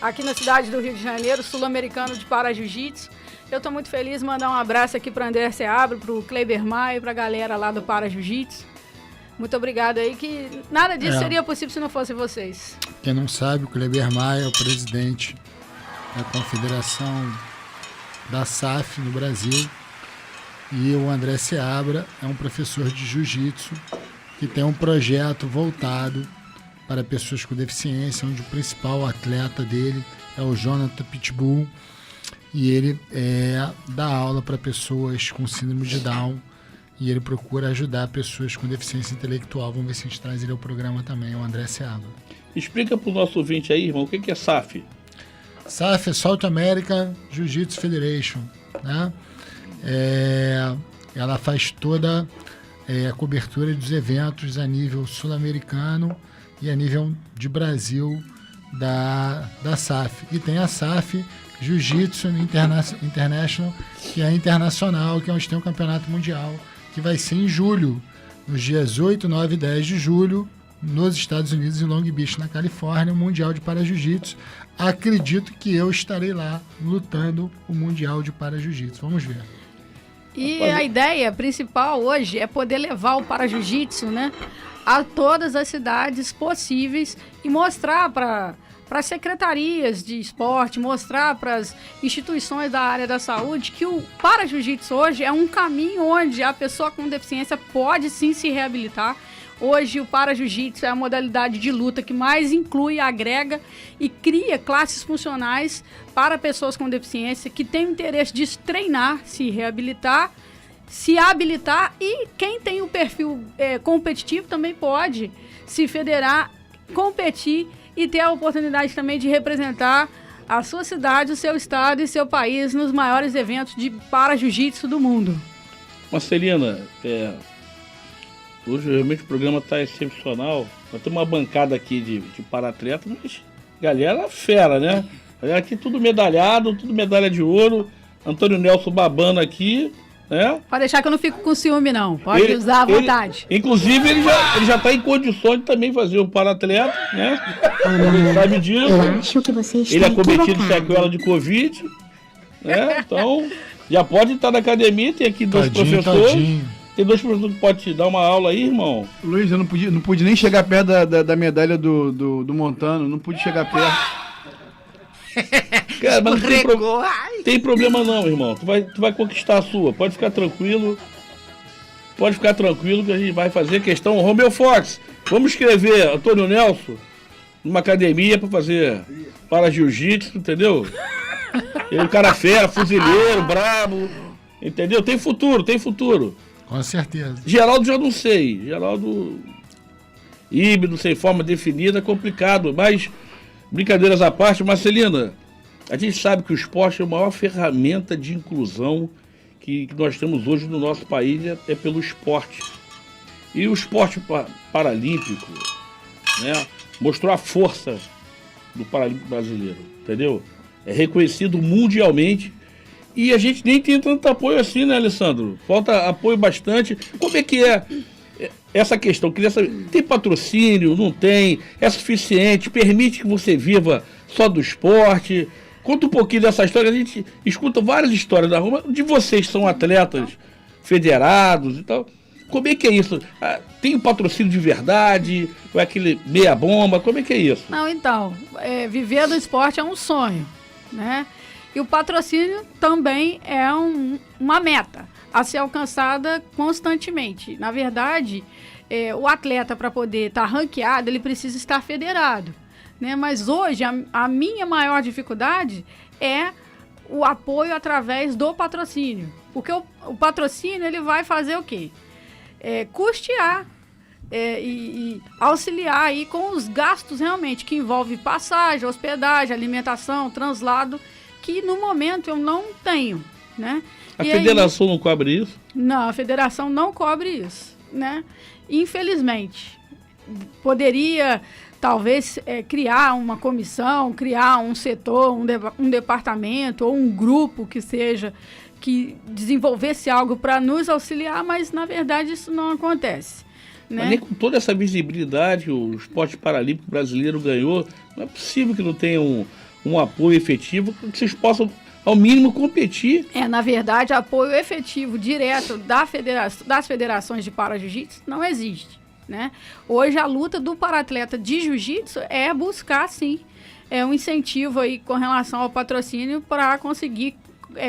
aqui na cidade do Rio de Janeiro, Sul-Americano de Para-Jiu-Jitsu. Eu estou muito feliz, mandar um abraço aqui para André Seabra, para o Kleiber Maia e para a galera lá do Para-Jiu-Jitsu. Muito obrigada aí, que nada disso seria possível se não fosse vocês. Quem não sabe, o Kleiber Maia é o presidente da Confederação da SAF no Brasil e o André Seabra é um professor de jiu-jitsu que tem um projeto voltado para pessoas com deficiência, onde o principal atleta dele é o Jonathan Pitbull e ele dá aula para pessoas com síndrome de Down e ele procura ajudar pessoas com deficiência intelectual. Vamos ver se a gente traz ele ao programa também, o André Seabra. Explica pro nosso ouvinte aí, irmão, o que é SAF? SAF é South American Jiu-Jitsu Federation, né? Ela faz toda a cobertura dos eventos a nível sul-americano e a nível de Brasil da SAF. E tem a SAF Jiu-Jitsu International, que é internacional, que é onde tem o campeonato mundial, que vai ser em julho, nos dias 8, 9 e 10 de julho, nos Estados Unidos, em Long Beach, na Califórnia, o Mundial de Para-Jiu-Jitsu. Acredito que eu estarei lá lutando o Mundial de Para-Jiu-Jitsu. Vamos ver. E a ideia principal hoje é poder levar o Para-Jiu-Jitsu, né, a todas as cidades possíveis e mostrar para as secretarias de esporte, mostrar para as instituições da área da saúde que o Para-Jiu-Jitsu hoje é um caminho onde a pessoa com deficiência pode sim se reabilitar. Hoje o Para-Jiu-Jitsu é a modalidade de luta que mais inclui, agrega e cria classes funcionais para pessoas com deficiência que têm o interesse de treinar, se reabilitar, se habilitar, e quem tem o perfil competitivo também pode se federar, competir e ter a oportunidade também de representar a sua cidade, o seu estado e seu país nos maiores eventos de Para-Jiu-Jitsu do mundo. Marcelina, Hoje realmente o programa está excepcional. Nós temos uma bancada aqui de para-atleta, mas galera fera, né? Galera aqui tudo medalhado, tudo medalha de ouro. Antônio Nelson babando aqui, né? Pode deixar que eu não fico com ciúme, não. Pode usar à vontade. Inclusive, ele já está em condições de também fazer um para-atleta, né? Ele sabe disso. Eu acho que você está Ele é cometido de equivocado. sequela de Covid, né? Então, já pode estar na academia, tem aqui dois professores. Tem dois professores que podem te dar uma aula aí, irmão. Luiz, eu não pude nem chegar perto da medalha do Montano, não pude chegar perto. Cara, mas não tem problema não, irmão. Tu vai conquistar a sua. Pode ficar tranquilo. Pode ficar tranquilo que a gente vai fazer questão. Romeu Fox, vamos escrever Antônio Nelson numa academia para fazer para jiu-jitsu, entendeu? Ele é um cara fera, fuzileiro, brabo, entendeu? Tem futuro, tem futuro. Com certeza. Geraldo já não sei. Geraldo híbrido, sem forma definida, complicado. Mas, brincadeiras à parte, Marcelina, a gente sabe que o esporte é a maior ferramenta de inclusão que nós temos hoje no nosso país, é pelo esporte. E o esporte paralímpico, né, mostrou a força do paralímpico brasileiro, entendeu? É reconhecido mundialmente. E a gente nem tem tanto apoio assim, né, Alessandro? Falta apoio bastante. Como é que é essa questão? Queria saber, tem patrocínio? Não tem? É suficiente? Permite que você viva só do esporte? Conta um pouquinho dessa história. A gente escuta várias histórias da rua de vocês que são atletas federados e tal. Como é que é isso? Tem patrocínio de verdade? Ou é aquele meia bomba? Como é que é isso? Não, então, viver do esporte é um sonho, né? E o patrocínio também é uma meta a ser alcançada constantemente. Na verdade, o atleta, para poder estar ranqueado, ele precisa estar federado, né? Mas hoje, a minha maior dificuldade é o apoio através do patrocínio. Porque o patrocínio, ele vai fazer o quê? Custear e auxiliar aí com os gastos realmente, que envolve passagem, hospedagem, alimentação, translado, que no momento eu não tenho, né? A federação não cobre isso? Não, a federação não cobre isso, né? Infelizmente. Poderia, talvez, criar uma comissão, criar um setor, um departamento ou um grupo que seja, que desenvolvesse algo para nos auxiliar, mas, na verdade, isso não acontece, né? Mas nem com toda essa visibilidade que o esporte paralímpico brasileiro ganhou, não é possível que não tenha um apoio efetivo para que vocês possam, ao mínimo, competir. Na verdade, apoio efetivo direto das federações de para-jiu-jitsu não existe, né? Hoje, a luta do para-atleta de jiu-jitsu é buscar, sim, um incentivo aí com relação ao patrocínio para conseguir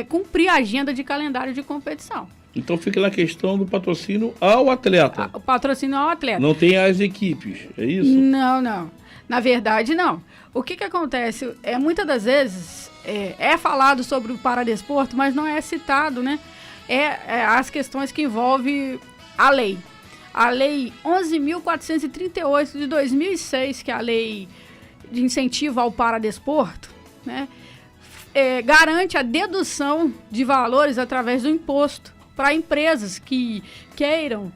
cumprir a agenda de calendário de competição. Então fica na questão do patrocínio ao atleta. O patrocínio ao atleta. Não tem as equipes, é isso? Não. Na verdade, não. O que acontece? Muitas das vezes é falado sobre o paradesporto, mas não é citado, né? As questões que envolvem a lei. A lei 11.438 de 2006, que é a lei de incentivo ao paradesporto, né? Garante a dedução de valores através do imposto para empresas que queiram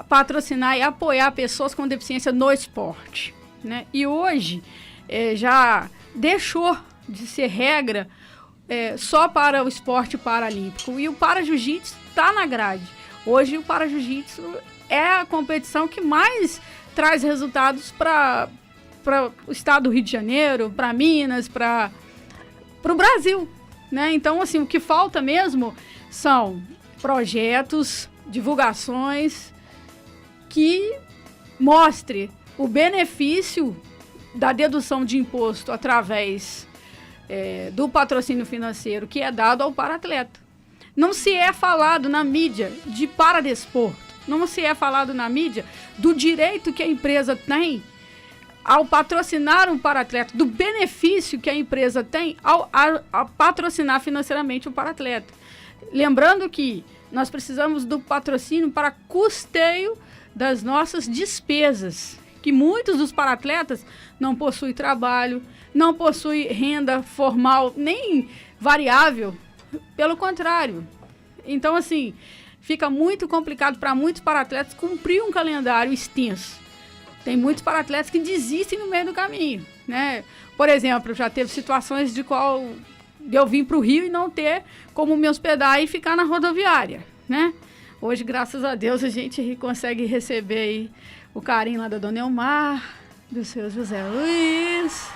patrocinar e apoiar pessoas com deficiência no esporte, né? E hoje já deixou de ser regra só para o esporte paralímpico. E o para-jiu-jitsu está na grade. Hoje o para-jiu-jitsu é a competição que mais traz resultados para o estado do Rio de Janeiro, para Minas, para o Brasil, né? Então, assim, o que falta mesmo são projetos, divulgações que mostre o benefício da dedução de imposto através do patrocínio financeiro que é dado ao para-atleta. Não se é falado na mídia de paradesporto, não se é falado na mídia do direito que a empresa tem ao patrocinar um para-atleta, do benefício que a empresa tem ao patrocinar financeiramente o para-atleta. Lembrando que nós precisamos do patrocínio para custeio das nossas despesas, que muitos dos para-atletas não possuem trabalho, não possuem renda formal, nem variável, pelo contrário. Então, assim, fica muito complicado para muitos paratletas cumprir um calendário extenso. Tem muitos paratletas que desistem no meio do caminho, né? Por exemplo, já teve situações de eu vim para o Rio e não ter como me hospedar e ficar na rodoviária, né? Hoje, graças a Deus, a gente consegue receber aí o carinho lá da Dona Elmar, do seu José Luiz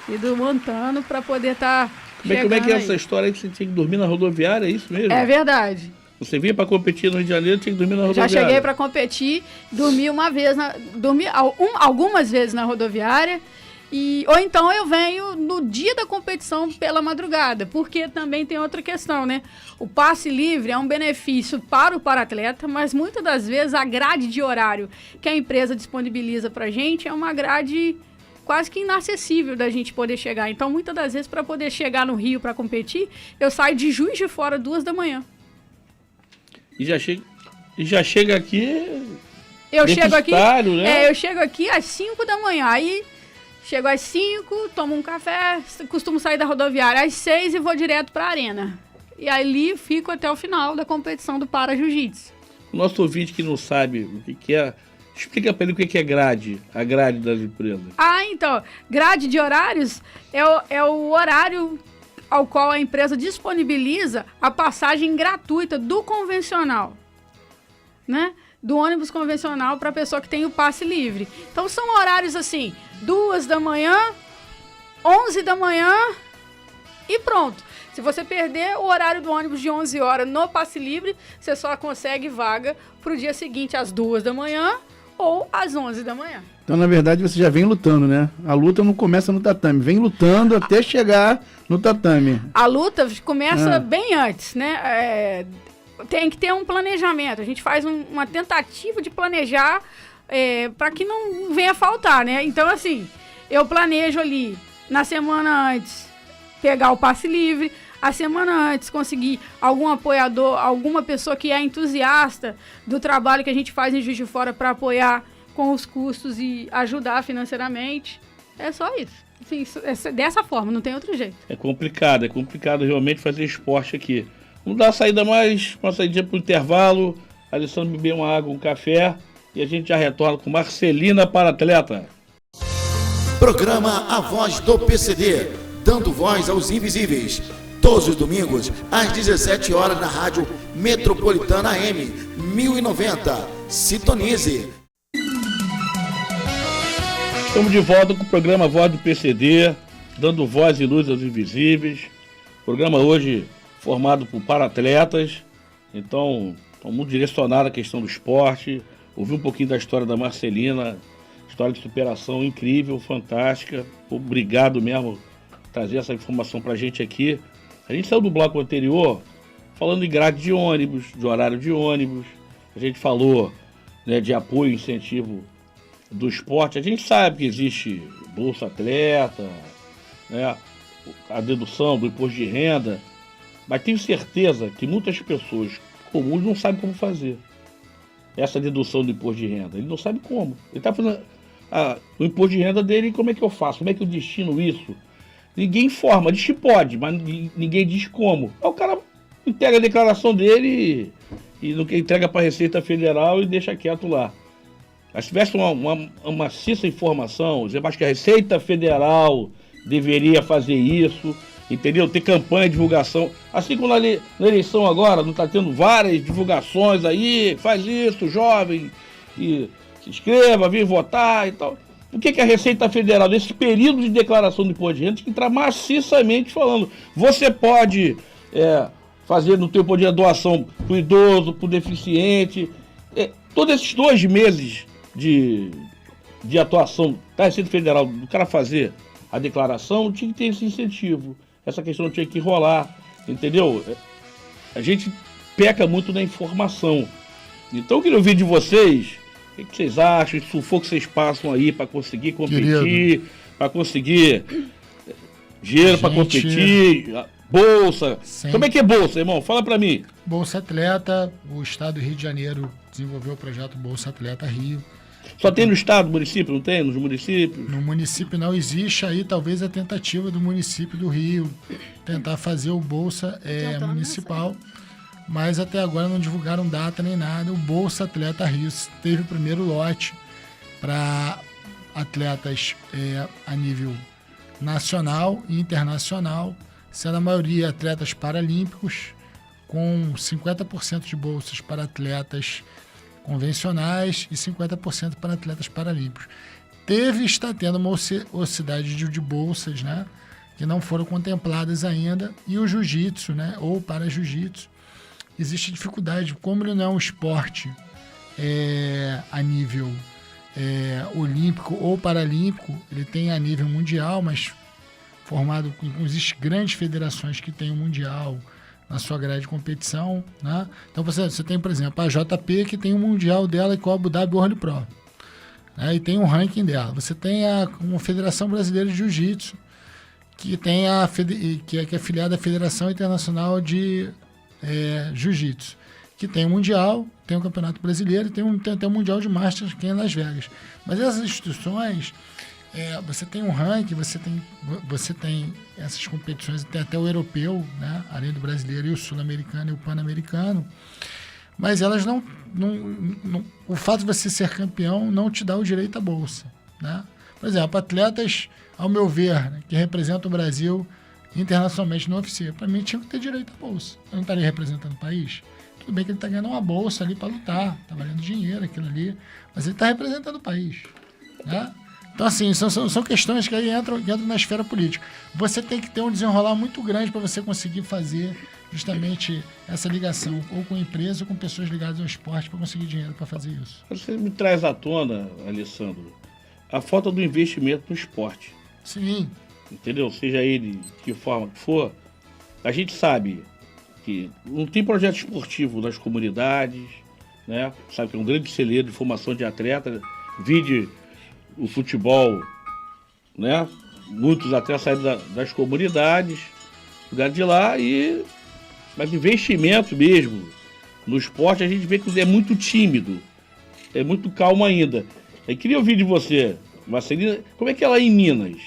e do Montano para poder estar Como é que é essa história aí que você tinha que dormir na rodoviária, é isso mesmo? É verdade. Você vinha para competir no Rio de Janeiro, tinha que dormir na rodoviária. Já cheguei para competir, dormi algumas vezes na rodoviária, ou então eu venho no dia da competição pela madrugada, porque também tem outra questão, né? O passe livre é um benefício para o paratleta, mas muitas das vezes a grade de horário que a empresa disponibiliza para a gente é uma grade quase que inacessível da gente poder chegar. Então, muitas das vezes, para poder chegar no Rio para competir, eu saio de Juiz de Fora 2h. E já chega aqui. Eu chego aqui, né? eu chego aqui às 5h. Aí chego às 5, tomo um café, costumo sair da rodoviária às 6 e vou direto para a arena. E ali fico até o final da competição do Para Jiu-Jitsu. O nosso ouvinte que não sabe o que é, explica para ele o que é grade, a grade das empresas. Então, grade de horários é o horário ao qual a empresa disponibiliza a passagem gratuita do convencional, né? Do ônibus convencional para a pessoa que tem o passe livre. Então, são horários assim, 2h, 11h e pronto. Se você perder o horário do ônibus de 11 horas no passe livre, você só consegue vaga para o dia seguinte às 2h ou às 11h. Então, na verdade, você já vem lutando, né? A luta não começa no tatame, vem lutando até chegar no tatame. A luta começa bem antes, né? Tem que ter um planejamento. A gente faz uma tentativa de planejar para que não venha faltar, né? Então, assim, eu planejo ali na semana antes pegar o passe livre, a semana antes conseguir algum apoiador, alguma pessoa que é entusiasta do trabalho que a gente faz em Juiz de Fora para apoiar com os custos e ajudar financeiramente. É só isso. Assim, dessa forma, não tem outro jeito. É complicado realmente fazer esporte aqui. Vamos dar uma saída para o intervalo, a Alessandro beber uma água, um café, e a gente já retorna com Marcelina Paratleta. Programa A Voz do PCD, dando voz aos invisíveis. Todos os domingos, às 17 horas na Rádio Metropolitana AM 1090. Sintonize. Estamos de volta com o programa Voz do PCD, dando voz e luz aos invisíveis. Programa hoje formado por paratletas, então muito direcionado à questão do esporte. Ouvi um pouquinho da história da Marcelina, história de superação incrível, fantástica. Obrigado mesmo por trazer essa informação pra gente aqui. A gente saiu do bloco anterior falando de grade de ônibus, de horário de ônibus. A gente falou, né, de apoio e incentivo do esporte. A gente sabe que existe Bolsa Atleta, né, a dedução do imposto de renda, mas tenho certeza que muitas pessoas comuns não sabem como fazer essa dedução do imposto de renda. Ele não sabe como. Ele está fazendo o imposto de renda dele, como é que eu faço? Como é que eu destino isso? Ninguém informa, diz que pode, mas ninguém diz como. Aí o cara entrega a declaração dele e entrega para a Receita Federal e deixa quieto lá. Mas se tivesse uma maciça informação, eu acho que a Receita Federal deveria fazer isso, entendeu? Ter campanha de divulgação. Assim como na eleição agora, não está tendo várias divulgações aí, faz isso, jovem, e se inscreva, vem votar e tal. O que a Receita Federal, nesse período de declaração do imposto de renda, tem que entrar maciçamente falando. Você pode fazer no teu imposto de renda doação para o idoso, para o deficiente. Todos esses 2 meses de atuação da Receita Federal, do cara fazer a declaração, tinha que ter esse incentivo. Essa questão tinha que rolar, entendeu? A gente peca muito na informação. Então eu queria ouvir de vocês, o que vocês acham, esse sufoco que vocês passam aí para conseguir competir, para conseguir dinheiro para competir, bolsa. Sim. Como é que é bolsa, irmão? Fala para mim. Bolsa Atleta, o Estado do Rio de Janeiro desenvolveu o projeto Bolsa Atleta Rio. Só tem no estado, no município, não tem? Nos municípios? No município não existe, aí talvez a tentativa do município do Rio tentar fazer o Bolsa municipal, mas até agora não divulgaram data nem nada. O Bolsa Atleta Rio teve o primeiro lote para atletas a nível nacional e internacional, sendo a maioria atletas paralímpicos, com 50% de bolsas para atletas convencionais e 50% para atletas paralímpicos. Está tendo uma ociosidade de bolsas, né, que não foram contempladas ainda, e o jiu-jitsu, né, ou para jiu-jitsu, existe dificuldade, como ele não é um esporte a nível olímpico ou paralímpico, ele tem a nível mundial, mas formado, existem grandes federações que têm o mundial na sua grade de competição, né? Então você tem, por exemplo, a JP, que tem o mundial dela com a Abu Dhabi World Pro, né? E tem um ranking dela. Você tem uma Federação Brasileira de Jiu-Jitsu, que tem que é afiliada à Federação Internacional de Jiu-Jitsu, que tem o mundial, tem o Campeonato Brasileiro e tem o Mundial de Masters aqui em Las Vegas. Mas essas instituições, você tem um ranking, você tem essas competições, tem até o europeu, né, além do brasileiro, e o sul-americano e o pan-americano, mas elas não, o fato de você ser campeão não te dá o direito à bolsa, né? Por exemplo, atletas, ao meu ver, né, que representam o Brasil internacionalmente no UFC, para mim tinha que ter direito à bolsa. Eu não estaria representando o país. Tudo bem que ele está ganhando uma bolsa ali para lutar, está valendo dinheiro, aquilo ali, mas ele está representando o país, né? Então, assim, são questões que aí entram na esfera política. Você tem que ter um desenrolar muito grande para você conseguir fazer justamente essa ligação, ou com empresa ou com pessoas ligadas ao esporte, para conseguir dinheiro para fazer isso. Você me traz à tona, Alessandro, a falta do investimento no esporte. Sim. Entendeu? Seja ele de que forma que for, a gente sabe que não tem projeto esportivo nas comunidades, né? Sabe que é um grande celeiro de formação de atleta, vide o futebol, né? Muitos atletas saíram das comunidades, lugar de lá, mas investimento mesmo no esporte a gente vê que é muito tímido, é muito calmo ainda. Eu queria ouvir de você, Marcelina, como é que é lá em Minas?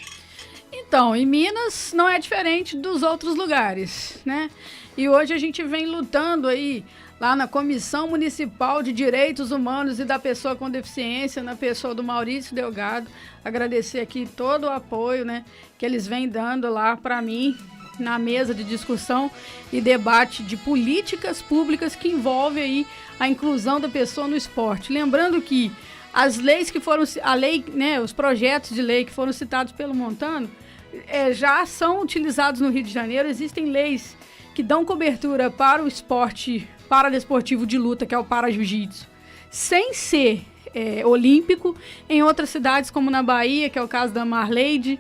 Então, em Minas não é diferente dos outros lugares, né? E hoje a gente vem lutando aí lá na Comissão Municipal de Direitos Humanos e da Pessoa com Deficiência, na pessoa do Maurício Delgado. Agradecer aqui todo o apoio, né, que eles vêm dando lá para mim na mesa de discussão e debate de políticas públicas que envolvem aí a inclusão da pessoa no esporte. Lembrando que as leis que foram, os projetos de lei que foram citados pelo Montano já são utilizados no Rio de Janeiro. Existem leis que dão cobertura para o esporte paradesportivo de luta, que é o para-jiu-jitsu, sem ser olímpico, em outras cidades como na Bahia, que é o caso da Marleide,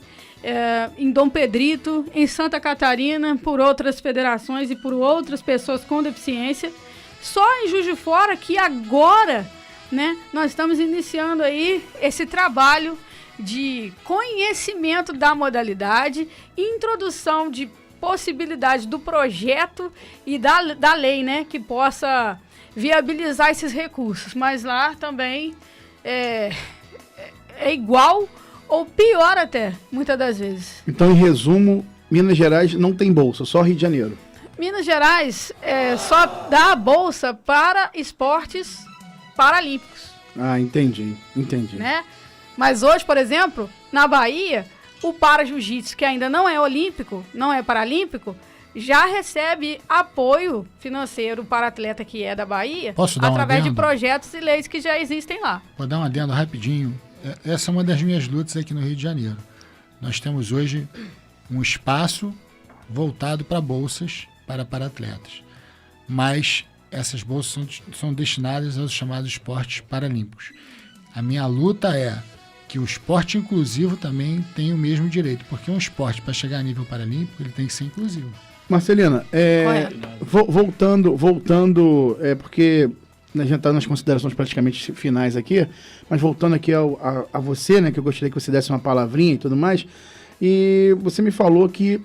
em Dom Pedrito, em Santa Catarina, por outras federações e por outras pessoas com deficiência. Só em Juiz de Fora que agora, né, nós estamos iniciando aí esse trabalho de conhecimento da modalidade e introdução de possibilidade do projeto e da lei, né, que possa viabilizar esses recursos. Mas lá também é igual ou pior até, muitas das vezes. Então, em resumo, Minas Gerais não tem bolsa, só Rio de Janeiro. Minas Gerais só dá a bolsa para esportes paralímpicos. Ah, entendi. Né? Mas hoje, por exemplo, na Bahia, o para-jiu-jitsu, que ainda não é olímpico, não é paralímpico, já recebe apoio financeiro para atleta que é da Bahia, através de projetos e leis que já existem lá. Vou dar um adendo rapidinho. Essa é uma das minhas lutas aqui no Rio de Janeiro. Nós temos hoje um espaço voltado para bolsas para atletas. Mas essas bolsas são destinadas aos chamados esportes paralímpicos. A minha luta é que o esporte inclusivo também tem o mesmo direito, porque um esporte, para chegar a nível paralímpico, ele tem que ser inclusivo. Marcelina, voltando, porque a gente está nas considerações praticamente finais aqui, mas voltando aqui a você, né, que eu gostaria que você desse uma palavrinha e tudo mais, e você me falou que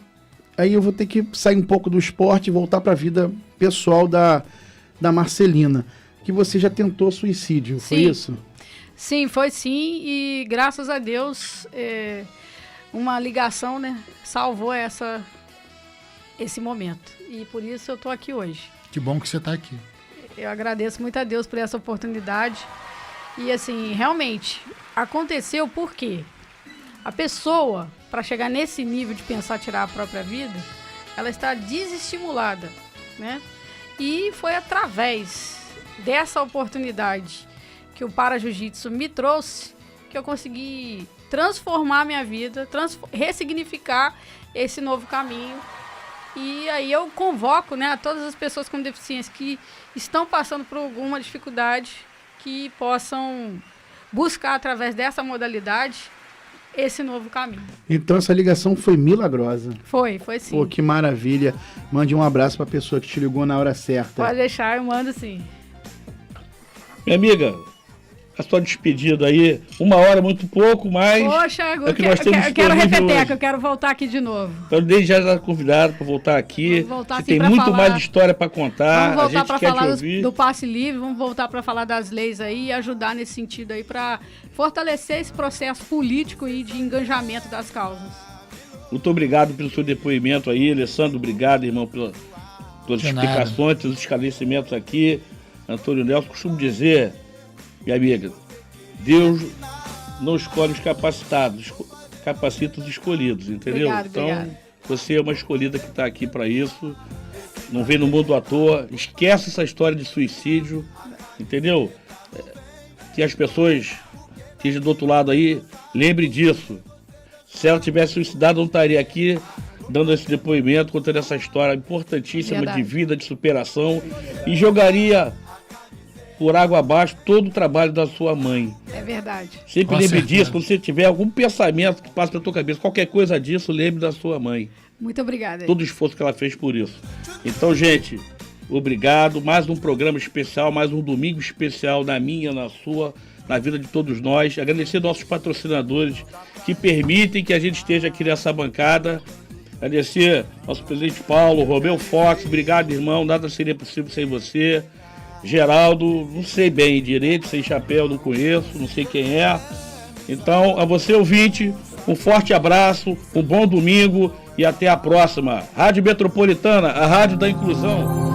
aí eu vou ter que sair um pouco do esporte e voltar para a vida pessoal da Marcelina, que você já tentou suicídio, foi isso? Sim, foi sim, e graças a Deus uma ligação, né, salvou esse momento, e por isso eu tô aqui hoje. Que bom que você está aqui. Eu agradeço muito a Deus por essa oportunidade. E assim, realmente, aconteceu porque a pessoa, para chegar nesse nível de pensar tirar a própria vida, ela está desestimulada, né? E foi através dessa oportunidade que o Para Jiu-Jitsu me trouxe que eu consegui transformar a minha vida, ressignificar esse novo caminho. E aí eu convoco, né, a todas as pessoas com deficiência que estão passando por alguma dificuldade que possam buscar através dessa modalidade esse novo caminho. Então essa ligação foi milagrosa. Foi sim. Pô, que maravilha. Mande um abraço pra pessoa que te ligou na hora certa. Pode deixar, eu mando sim. Minha amiga, a sua despedida aí, 1 hora muito pouco, mas Poxa, é que nós temos eu quero disponível repetir, hoje. eu quero voltar aqui de novo. Então, desde já está convidado para voltar aqui. Vamos voltar Você sim tem pra muito falar. mais história para contar. Vamos A voltar gente para quer te falar ouvir. do passe livre, vamos voltar para falar das leis aí e ajudar nesse sentido aí para fortalecer esse processo político e de engajamento das causas. Muito obrigado pelo seu depoimento aí, Alessandro. Obrigado, irmão, pelas De explicações, pelos esclarecimentos aqui. Antônio Nelson, costumo dizer, minha amiga, Deus não escolhe os capacitados, capacita os escolhidos, entendeu? Obrigado. Você é uma escolhida que está aqui para isso, não vem no mundo à toa, esquece essa história de suicídio, entendeu? Que as pessoas que estejam do outro lado aí, lembre disso. Se ela tivesse suicidado, não estaria aqui dando esse depoimento, contando essa história importantíssima Verdade. de vida, de superação, e jogaria por água abaixo todo o trabalho da sua mãe. É verdade. Sempre Com lembre certeza. disso, quando você tiver algum pensamento que passa pela tua cabeça, qualquer coisa disso, lembre da sua mãe. Muito obrigada. Todo o esforço que ela fez por isso. Então, gente, obrigado. Mais um programa especial, mais um domingo especial na minha, na sua, na vida de todos nós. Agradecer nossos patrocinadores que permitem que a gente esteja aqui nessa bancada. Agradecer nosso presidente Paulo, Romeu Fox. Obrigado, irmão. Nada seria possível sem você. Geraldo, não sei bem direito, sem chapéu, não conheço, não sei quem é. Então, a você, ouvinte, um forte abraço, um bom domingo e até a próxima. Rádio Metropolitana, a rádio da inclusão.